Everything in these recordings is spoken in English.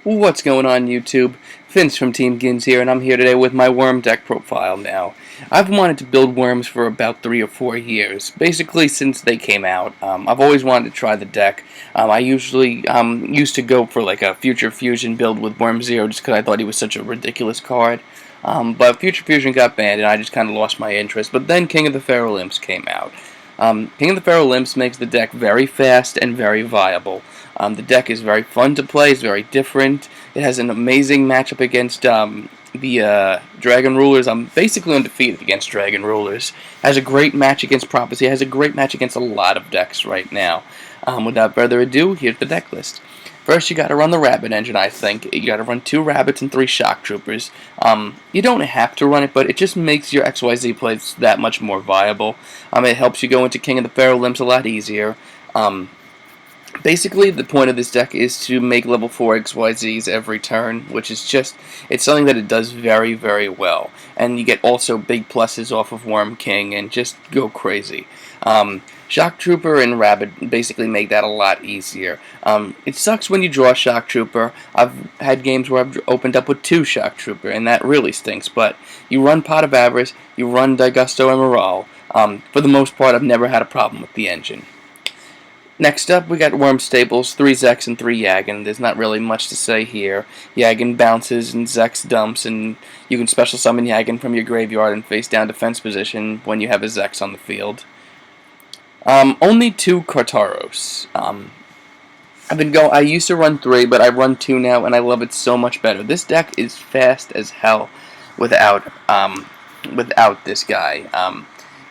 What's going on, YouTube? Vince from Team Gins here, and I'm here today with my worm deck profile now. I've wanted to build worms for about 3 or 4 years, basically since they came out. I've always wanted to try the deck. I usually used to go for like a Future Fusion build with Worm Zero just because I thought he was such a ridiculous card. But Future Fusion got banned, and I just kind of lost my interest. But then King of the Feral Imps came out. King of the Feral Imps makes the deck very fast and very viable. The deck is very fun to play, it's very different. It has an amazing matchup against the Dragon Rulers. I'm basically undefeated against Dragon Rulers. Has a great match against Prophecy, has a great match against a lot of decks right now. Without further ado, here's the deck list. First, you gotta run the Rabbit engine, I think. You gotta run 2 Rabbits and 3 Shock Troopers. You don't have to run it, but it just makes your XYZ plays that much more viable. It helps you go into King of the Feral Imps a lot easier. Basically, the point of this deck is to make level 4 XYZs every turn, which is just, it's something that it does very, very well. And you get also big pluses off of Worm King and just go crazy. Shock Trooper and Rabbit basically make that a lot easier. It sucks when you draw Shock Trooper. I've had games where I've opened up with 2 Shock Trooper, and that really stinks. But you run Pot of Avarice, you run Daigusto and Morale. For the most part, I've never had a problem with the engine. Next up, we got Worm Stables, 3 Zex and 3 Yagan. There's not really much to say here. Yagan bounces and Zex dumps, and you can special summon Yagan from your graveyard and face down defense position when you have a Zex on the field. Only 2 Kartaros. I used to run 3, but I run 2 now, and I love it so much better. This deck is fast as hell without this guy.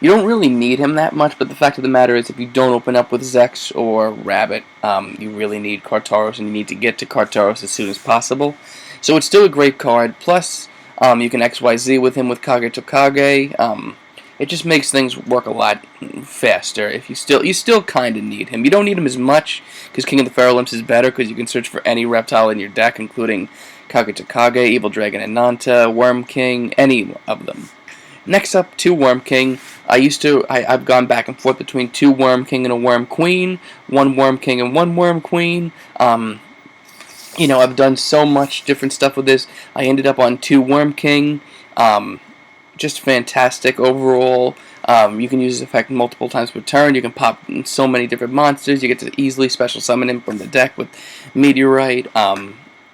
You don't really need him that much, but the fact of the matter is if you don't open up with Zex or Rabbit, you really need Kartaros, and you need to get to Kartaros as soon as possible. So it's still a great card. Plus, you can XYZ with him with Kage Tokage. It just makes things work a lot faster. If you still kind of need him. You don't need him as much, because King of the Feral Imps is better, because you can search for any reptile in your deck, including Kage Tokage, Evil Dragon and Nanta, Worm King, any of them. Next up, 2 Worm King. I've gone back and forth between 2 Worm King and a Worm Queen, 1 Worm King and 1 Worm Queen. I've done so much different stuff with this. I ended up on 2 Worm King. Just fantastic overall. You can use this effect multiple times per turn. You can pop so many different monsters. You get to easily special summon him from the deck with Meteorite.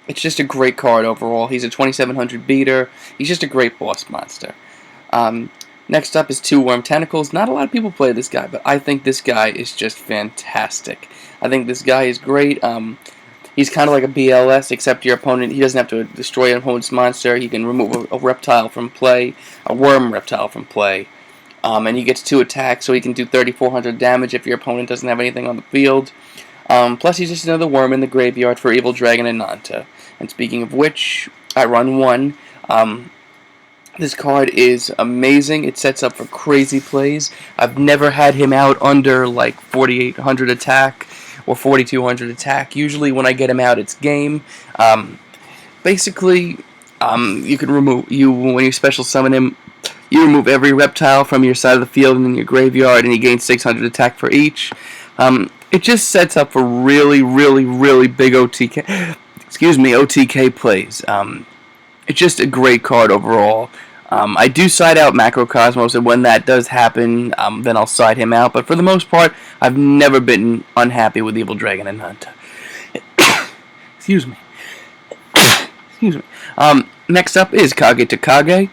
It's just a great card overall. He's a 2700 beater. He's just a great boss monster. Next up is 2 Worm Tentacles. Not a lot of people play this guy, but I think this guy is just fantastic. I think this guy is great. He's kind of like a BLS, except your opponent, he doesn't have to destroy an opponent's monster. He can remove a reptile from play, a worm reptile from play. And he gets 2 attacks, so he can do 3,400 damage if your opponent doesn't have anything on the field. Plus, he's just another worm in the graveyard for Evil Dragon and Nanta. And speaking of which, I run 1. This card is amazing. It sets up for crazy plays. I've never had him out under like 4,800 attack or 4,200 attack. Usually when I get him out, it's game. Basically, you can when you special summon him, you remove every reptile from your side of the field and in your graveyard, and he gains 600 attack for each. It just sets up for really, really, really big OTK plays. It's just a great card overall. I do side out Macrocosmos, and when that does happen, then I'll side him out. But for the most part, I've never been unhappy with Evil Dragon and Nanta. Excuse me. Excuse me. Next up is Kage Tokage.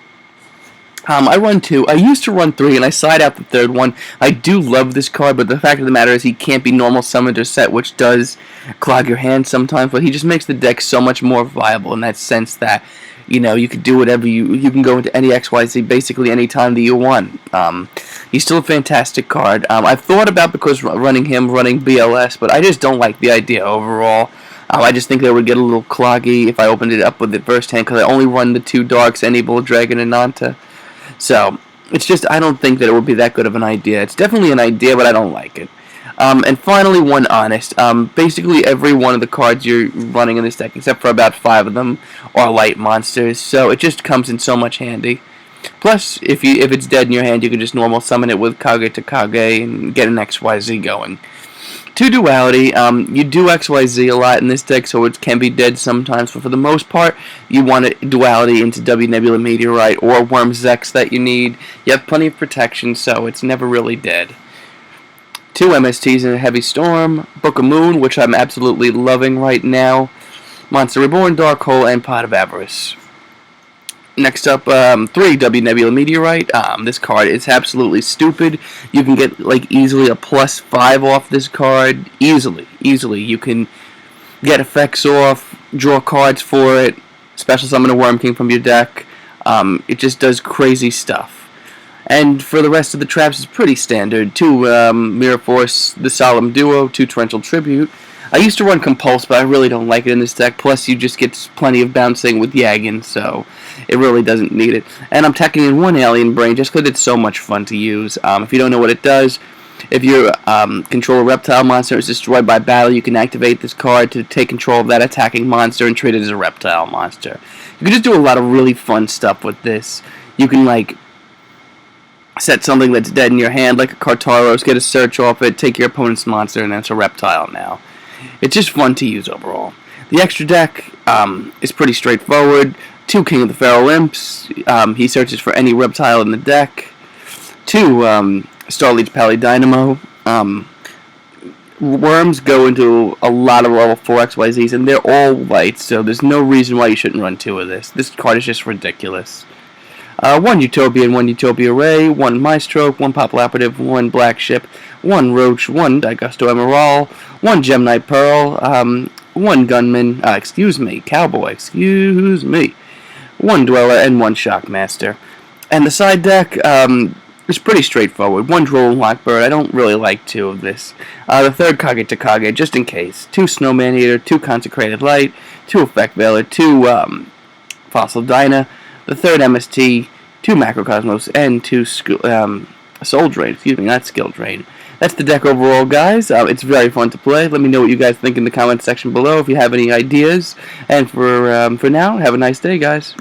I run 2. I used to run 3, and I side out the 3rd one. I do love this card, but the fact of the matter is he can't be normal summoned or set, which does clog your hand sometimes. But he just makes the deck so much more viable in that sense that, you can do whatever you can go into any XYZ basically any time that you want. He's still a fantastic card. I've thought about, because running BLS, but I just don't like the idea overall. I just think that it would get a little cloggy if I opened it up with it first hand, because I only run the 2 Darks and Evil Dragon and Nanta. So, it's just, I don't think that it would be that good of an idea. It's definitely an idea, but I don't like it. And finally, 1 Honest. Basically, every one of the cards you're running in this deck, except for about 5 of them, are light monsters, so it just comes in so much handy. Plus, if it's dead in your hand, you can just normal summon it with Kage Tokage and get an XYZ going. Two duality. You do XYZ a lot in this deck, so it can be dead sometimes. But for the most part, you want a duality into W Nebula Meteorite or Worm's X that you need. You have plenty of protection, so it's never really dead. Two MSTs in a Heavy Storm, Book of Moon, which I'm absolutely loving right now. Monster Reborn, Dark Hole, and Pot of Avarice. Next up, 3 W Nebula Meteorite. This card is absolutely stupid. You can get like easily a +5 off this card. Easily. You can get effects off, draw cards for it, special summon a Worm King from your deck. It just does crazy stuff. And for the rest of the traps, it's pretty standard. 2 Mirror Force, the Solemn Duo, 2 Torrential Tribute. I used to run Compulse, but I really don't like it in this deck. Plus, you just get plenty of bouncing with Yagan, so it really doesn't need it. And I'm tacking in 1 Alien Brain just because it's so much fun to use. If you don't know what it does, if you control a reptile monster is destroyed by battle, you can activate this card to take control of that attacking monster and treat it as a reptile monster. You can just do a lot of really fun stuff with this. You can, like, set something that's dead in your hand, like a Kartaros, get a search off it, take your opponent's monster, and that's a reptile now. It's just fun to use overall. The extra deck is pretty straightforward. 2 King of the Feral Imps. He searches for any reptile in the deck. 2 Starleech Palydynamo. Worms go into a lot of level 4 XYZs, and they're all white, so there's no reason why you shouldn't run 2 of this. This card is just ridiculous. 1 Utopia and 1 Utopia Ray, 1 Maestro, 1 Pop Lapidative, 1 Black Ship, 1 Roach, 1 Digusto Emerald, 1 Gemini Pearl, 1 Gunman, Cowboy, 1 Dweller, and 1 Shockmaster. And the side deck is pretty straightforward. 1 Droll Lockbird, I don't really like 2 of this. The third Kage Takage, just in case. 2 Snowman Eater, 2 Consecrated Light, 2 Effect Veiler, 2 Fossil Dyna, the third MST, 2 Macrocosmos, and 2 Soul Drain, not Skill Drain. That's the deck overall, guys. It's very fun to play. Let me know what you guys think in the comment section below if you have any ideas. And for now, have a nice day, guys.